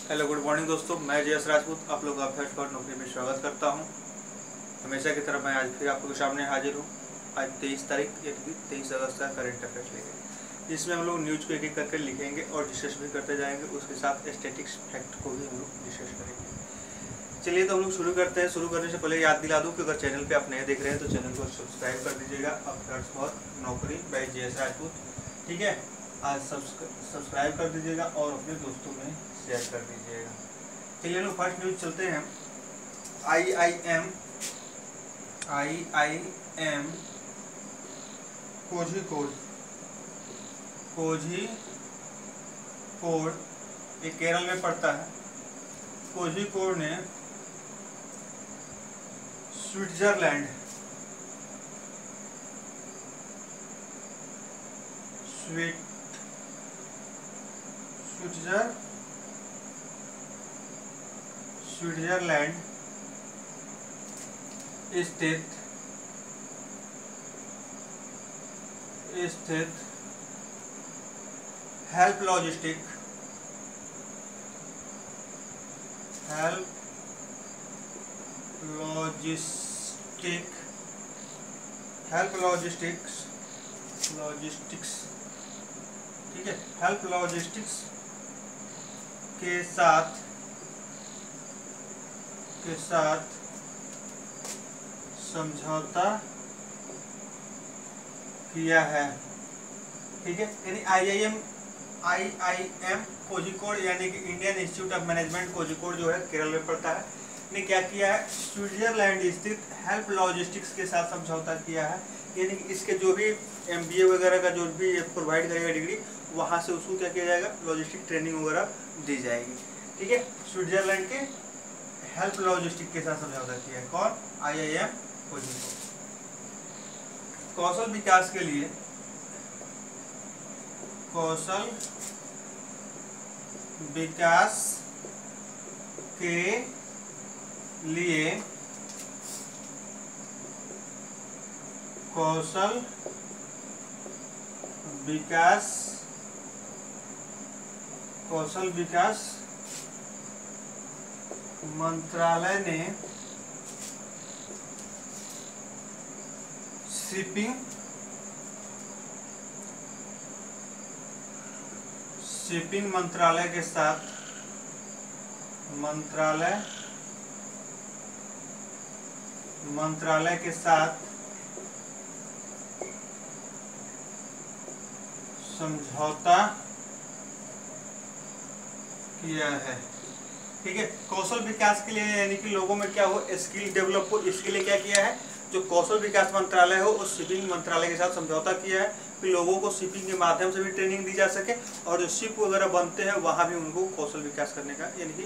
Hello good morning दोस्तों, मैं जयस राजपूत आप लोग का फर्स्ट फॉर नौकरी में स्वागत करता हूं। हमेशा की तरह मैं आज फिर आपके सामने हाजिर हूं। आज 23 तारीख यानी कि 23 अगस्त का करंट अफेयर्स लेंगे, जिसमें हम लोग न्यूज़ को एक एक करके लिखेंगे और डिस्कस भी करते जाएंगे। उसके साथ स्टैटिक्स फैक्ट को भी हम लोग डिस्कस करेंगे। चलिए तो हम लोग शुरू करते हैं। शुरू करने से पहले याद दिला दूँ कि अगर चैनल पर आप नए देख रहे हैं तो चैनल को सब्सक्राइब कर दीजिएगा। अब फर्स्ट फॉर नौकरी बाय जयस राजपूत, ठीक है। आज सब्सक्राइब कर दीजिएगा और अपने दोस्तों में शेयर कर दीजिएगा। चलिए लोग फर्स्ट न्यूज चलते हैं। IIM कोझिकोड ये केरल में पड़ता है। कोझिकोड ने स्विट्जरलैंड स्थित हेल्प लॉजिस्टिक्स ठीक है, हेल्प लॉजिस्टिक्स के साथ समझौता किया है, ठीक है। यानी IIM कोझिकोड यानी कि Indian institute of management Kozhikode जो है केरल में पड़ता है, ने क्या किया है, स्विट्जरलैंड स्थित हेल्प लॉजिस्टिक्स के साथ समझौता किया है। यानी कि इसके जो भी MBA वगैरह का जो भी प्रोवाइड करेगा डिग्री, वहाँ से उसको क्या किया जाएगा, लॉजिस्टिक ट्रेनिंग वगैरह दी जाएगी, ठीक है। स्विट्जरलैंड के हेल्प लॉजिस्टिक के साथ समझौता किया है कौन, IIM कोझिकोड। कौशल विकास के लिए कौशल विकास मंत्रालय ने शिपिंग मंत्रालय के साथ समझौता किया है, ठीक है। कौशल विकास के लिए यानी कि लोगों में क्या हो, स्किल डेवलप हो, इसके लिए क्या किया है, जो कौशल विकास मंत्रालय हो उस शिपिंग मंत्रालय के साथ समझौता किया है कि लोगों को शिपिंग के माध्यम से भी ट्रेनिंग दी जा सके और जो शिप वगैरह बनते हैं वहाँ भी उनको कौशल विकास करने का यानी कि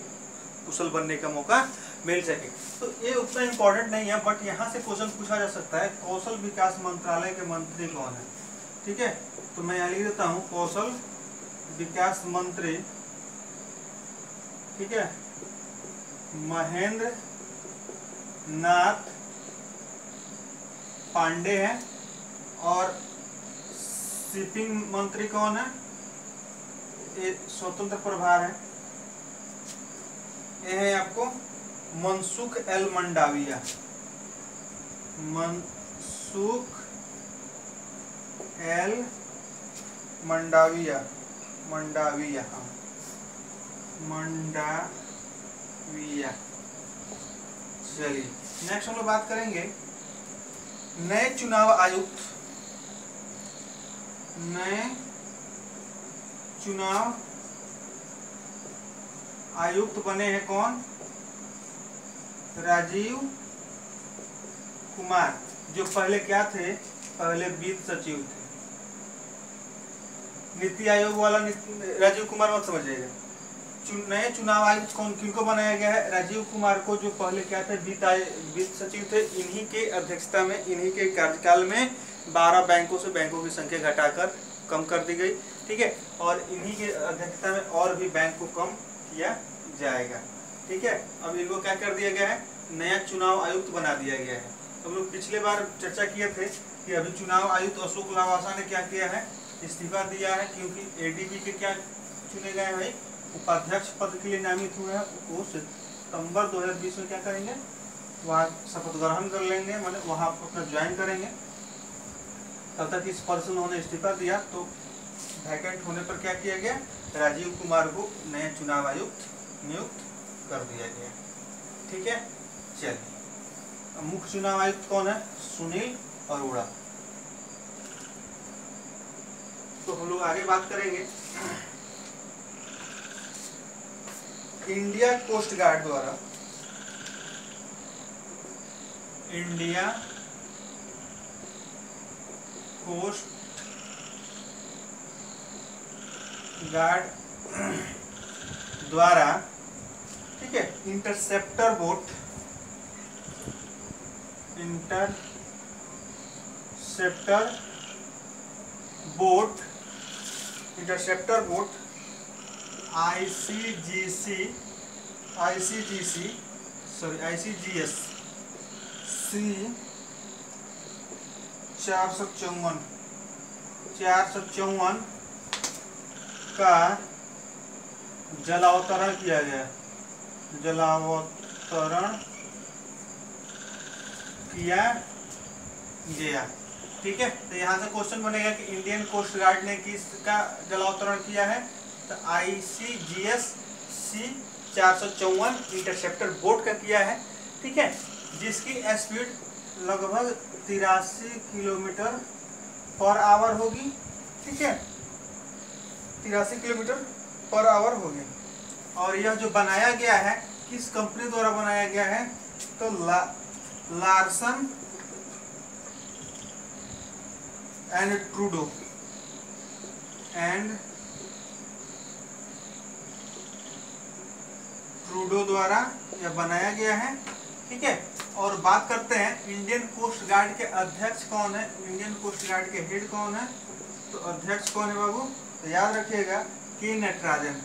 कुशल बनने का मौका मिल सके। तो ये उतना इम्पोर्टेंट नहीं है, बट यहाँ से क्वेश्चन पूछा जा सकता है, कौशल विकास मंत्रालय के मंत्री कौन है, ठीक है। तो मैं यहाँ लिख देता हूँ कौशल विकास मंत्री, ठीक है, महेंद्र नाथ पांडे हैं। और शिपिंग मंत्री कौन है, ये स्वतंत्र प्रभार है, ये है आपको मनसुख एल मंडाविया। चलिए नेक्स्ट हम लोग बात करेंगे नए चुनाव आयुक्त बने हैं कौन, राजीव कुमार, जो पहले क्या थे, पहले वित्त सचिव थे। नीति आयोग वाला राजीव कुमार मत समझिएगा। नए चुनाव आयुक्त कौन किनको बनाया गया है, राजीव कुमार को, जो पहले क्या थे, वित्त सचिव थे। इन्हीं के अध्यक्षता में, इन्हीं के कार्यकाल में 12 बैंकों से बैंकों की संख्या घटाकर कम कर दी गई, ठीक है। और इन्हीं के अध्यक्षता में और भी बैंक को कम किया जाएगा, ठीक है। अब इनको क्या कर दिया गया है, नया चुनाव आयुक्त बना दिया गया है। हम लोग पिछले बार चर्चा किए थे कि अभी चुनाव आयुक्त अशोक लवासा ने क्या किया है, इस्तीफा दिया है, क्योंकि ADB के क्या चुने गए भाई, उपाध्यक्ष पद के लिए नामित हुए हैं वो सितंबर 2020 में क्या करेंगे, वहाँ शपथ ग्रहण कर लेंगे, माने वहाँ अपना ज्वाइन करेंगे। तब तक इस पद से उन्होंने इस्तीफा दिया, तो वैकेंट होने पर क्या किया गया, राजीव कुमार को नया चुनाव आयुक्त नियुक्त कर दिया गया। ठीक है, चलिए मुख्य चुनाव आयुक्त कौन है, सुनील अरोड़ा। तो हम लोग आगे बात करेंगे इंडिया कोस्ट गार्ड द्वारा, इंडिया कोस्ट गार्ड द्वारा, ठीक है, इंटरसेप्टर बोट ICGS C 454 का जलावतरण किया गया, ठीक है। तो यहाँ से क्वेश्चन बनेगा कि इंडियन कोस्ट गार्ड ने किसका जलावतरण किया है, तो ICGS C 454 इंटरसेप्टर बोट का किया है। ठीक है, जिसकी स्पीड लगभग 83 किलोमीटर पर आवर होगी। ठीक है, 83 किलोमीटर पर आवर होगी। और यह जो बनाया गया है किस कंपनी द्वारा बनाया गया है, तो लार्सन एंड ट्रूडो द्वारा यह बनाया गया है। ठीक है, और बात करते हैं इंडियन कोस्ट गार्ड के अध्यक्ष कौन है, इंडियन कोस्ट गार्ड के हेड कौन है, तो अध्यक्ष कौन है बाबू, तो याद रखिएगा के नटराजन।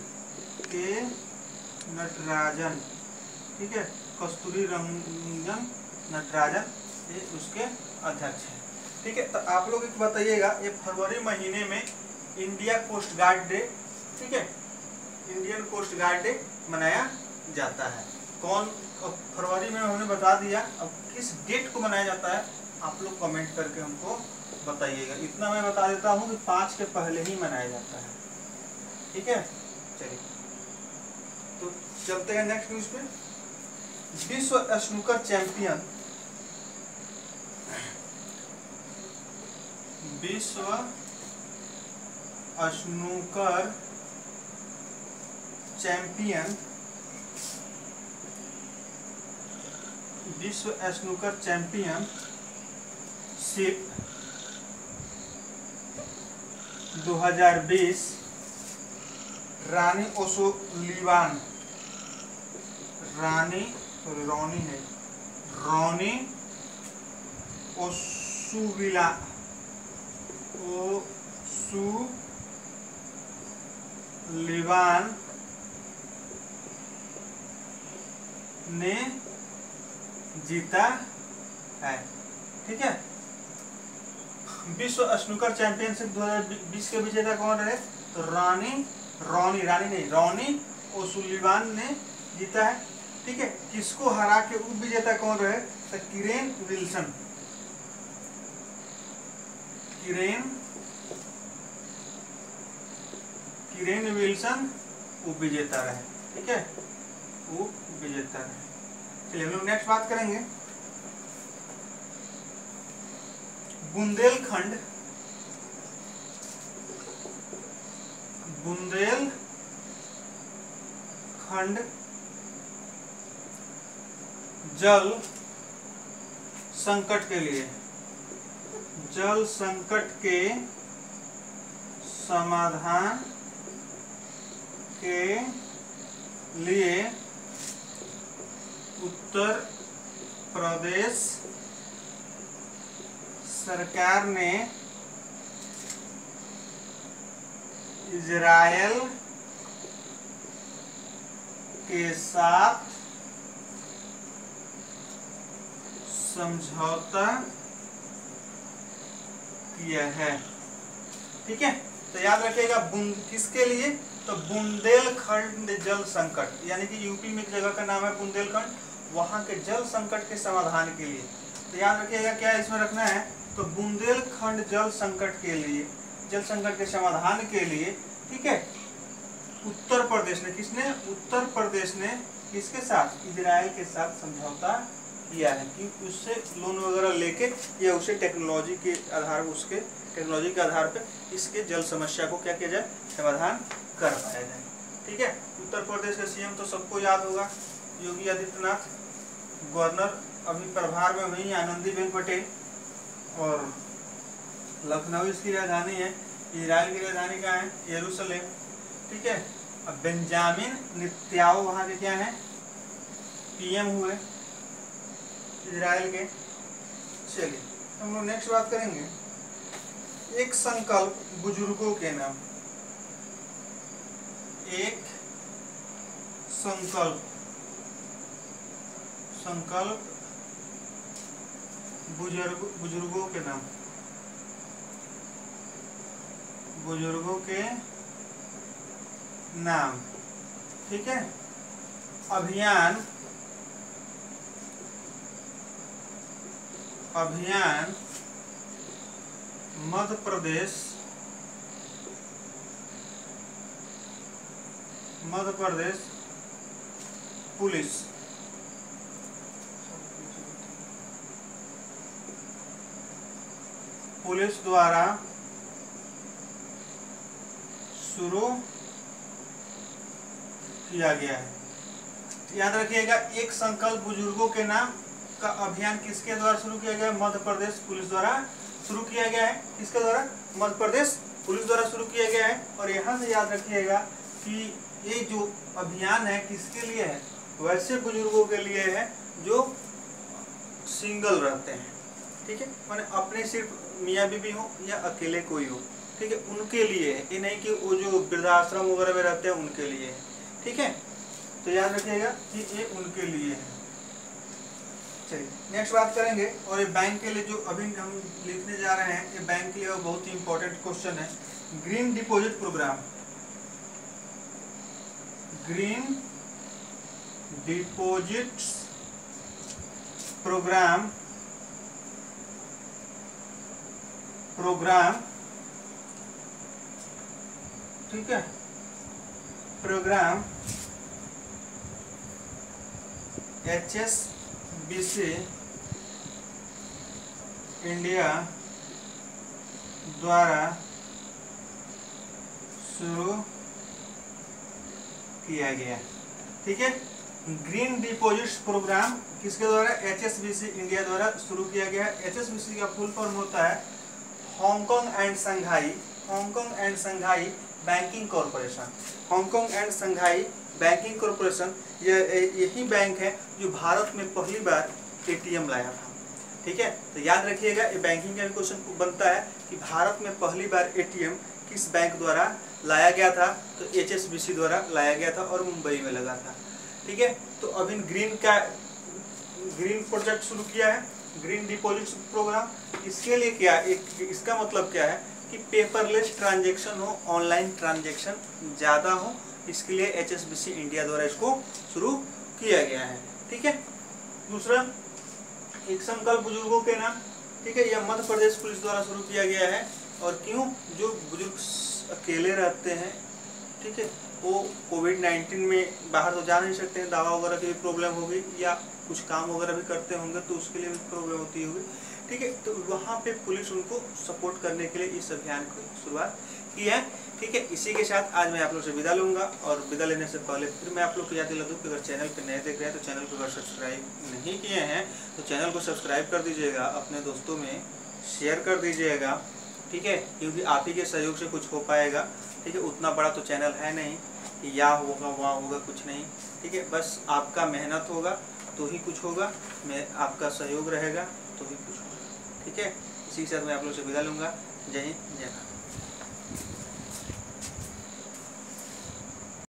ठीक है, कस्तूरी रंजन नटराजन, ये उसके अध्यक्ष हैं। ठीक है, तो आप लोग एक बताइएगा, ये फरवरी महीने में इंडिया कोस्ट गार्ड डे, ठीक है, इंडियन कोस्ट गार्ड डे मनाया जाता है। कौन फरवरी में उन्होंने बता दिया, अब किस डेट को मनाया जाता है आप लोग कमेंट करके हमको बताइएगा। इतना मैं बता देता हूँ कि 5 के पहले ही मनाया जाता है। ठीक है, चलिए तो चलते हैं नेक्स्ट न्यूज पे। विश्व स्नूकर चैंपियन, विश्व स्नूकर चैंपियनशिप 2020 रानी ओसुलिवान ने जीता है। ठीक है, विश्व स्नूकर चैंपियनशिप 2020 के विजेता कौन रहे, तो रॉनी ओसुलिवान ने जीता है। ठीक है, किसको हरा के उप विजेता कौन रहे, तो किरेन विल्सन उप विजेता रहे। ठीक है, उप विजेता रहे। चलिए हम लोग नेक्स्ट बात करेंगे बुंदेलखंड जल संकट के समाधान के लिए उत्तर प्रदेश सरकार ने इजराइल के साथ समझौता किया है। ठीक है, तो याद रखिएगा किसके लिए, तो बुंदेलखंड जल संकट, यानी कि यूपी में एक जगह का नाम है बुंदेलखंड, वहां के जल संकट के समाधान के लिए, तो याद रखिएगा क्या इसमें रखना है, तो बुंदेलखंड जल संकट के लिए, जल संकट के समाधान के लिए, ठीक है, उत्तर प्रदेश ने, किसने, उत्तर प्रदेश ने किसके साथ, इजराइल के साथ समझौता किया है कि उससे लोन वगैरह लेके या उसे टेक्नोलॉजी के आधार, उसके टेक्नोलॉजी के आधार पे इसके जल समस्या को क्या किया जाए, समाधान कर पाया जाए। ठीक है, उत्तर प्रदेश के सीएम तो सबको याद होगा, योगी आदित्यनाथ, गवर्नर अभी प्रभार में हुई आनंदीबेन पटेल, और लखनऊ इसकी राजधानी है, इजराइल की राजधानी कहाँ है, यरूशलेम। ठीक है, अब बेंजामिन नेतन्याहू वहाँ के क्या है, पीएम हुए इजराइल के। चलिए हम लोग नेक्स्ट बात करेंगे, एक संकल्प बुजुर्गों के नाम, एक संकल्प, संकल्प बुजुर्गों के नाम, बुजुर्गों के नाम। ठीक है, अभियान, अभियान मध्य प्रदेश, मध्य प्रदेश पुलिस, पुलिस द्वारा शुरू किया गया है। याद रखिएगा, एक संकल्प बुजुर्गों के नाम का अभियान किसके द्वारा शुरू किया गया है, मध्य प्रदेश पुलिस द्वारा शुरू किया गया है। किसके द्वारा, मध्य प्रदेश पुलिस द्वारा शुरू किया गया है। और यहाँ से याद रखिएगा कि ये जो अभियान है किसके लिए है, वैसे बुजुर्गों के लिए है जो सिंगल रहते हैं। ठीक है, माने अपने सिर्फ मियाँ बीबी हो या अकेले कोई हो, ठीक है, उनके लिए है, ये नहीं कि वो जो वृद्धाश्रम वगैरह में रहते हैं उनके लिए है। ठीक है, तो याद रखिएगा कि ये उनके लिए है। चलिए नेक्स्ट बात करेंगे, और ये बैंक के लिए जो अभी हम लिखने जा रहे हैं, ये बैंक के लिए बहुत ही इंपॉर्टेंट क्वेश्चन है। Green deposit program, green deposit program, program, ठीक है, प्रोग्राम HSBC इंडिया द्वारा शुरू किया गया। ठीक है, ग्रीन डिपॉजिट्स प्रोग्राम किसके द्वारा, HSBC इंडिया द्वारा शुरू किया गया है। HSBC का फुल फॉर्म होता है Hong Kong and Shanghai, Hong Kong and Shanghai banking corporation, Hong Kong and Shanghai banking corporation. यही बैंक है जो भारत में पहली बार ATM लाया था। ठीक है, तो याद रखिएगा, ये बैंकिंग का क्वेश्चन बनता है कि भारत में पहली बार ATM किस बैंक द्वारा लाया गया था, तो HSBC द्वारा लाया गया था और मुंबई में लगा था। ठीक है, तो अभी ग्रीन प्रोजेक्ट शुरू किया है, ग्रीन डिपॉजिट प्रोग्राम। इसके लिए क्या, इसका मतलब क्या है कि पेपरलेस ट्रांजैक्शन हो, ऑनलाइन ट्रांजैक्शन ज़्यादा हो, इसके लिए HSBC इंडिया द्वारा इसको शुरू किया गया है। ठीक है, दूसरा एक संकल्प बुजुर्गों के नाम, ठीक है, यह मध्य प्रदेश पुलिस द्वारा शुरू किया गया है। और क्यों, जो बुजुर्ग अकेले रहते हैं, ठीक है, वो कोविड-19 में बाहर तो जा नहीं सकते हैं, दवा वगैरह की भी प्रॉब्लम होगी या कुछ काम वगैरह भी करते होंगे तो उसके लिए भी प्रॉब्लम होती होगी। ठीक है, तो वहाँ पे पुलिस उनको सपोर्ट करने के लिए इस अभियान की शुरुआत की है। ठीक है, इसी के साथ आज मैं आप लोग से विदा लूँगा, और विदा लेने से पहले फिर मैं आप लोग को याद दिला दूँ कि अगर चैनल पे नए देख रहे हैं तो चैनल को अगर सब्सक्राइब नहीं किए हैं तो चैनल को सब्सक्राइब कर दीजिएगा, अपने दोस्तों में शेयर कर दीजिएगा। ठीक है, क्योंकि आप ही के सहयोग से कुछ हो पाएगा। ठीक है, उतना बड़ा तो चैनल है नहीं कि या होगा वहाँ होगा, कुछ नहीं। ठीक है, बस आपका मेहनत होगा तो ही कुछ होगा, आपका सहयोग रहेगा तो ही कुछ होगा। ठीक है, इसी के साथ मैं आप लोग से विदा लूँगा। जय हिंद, जय भारत।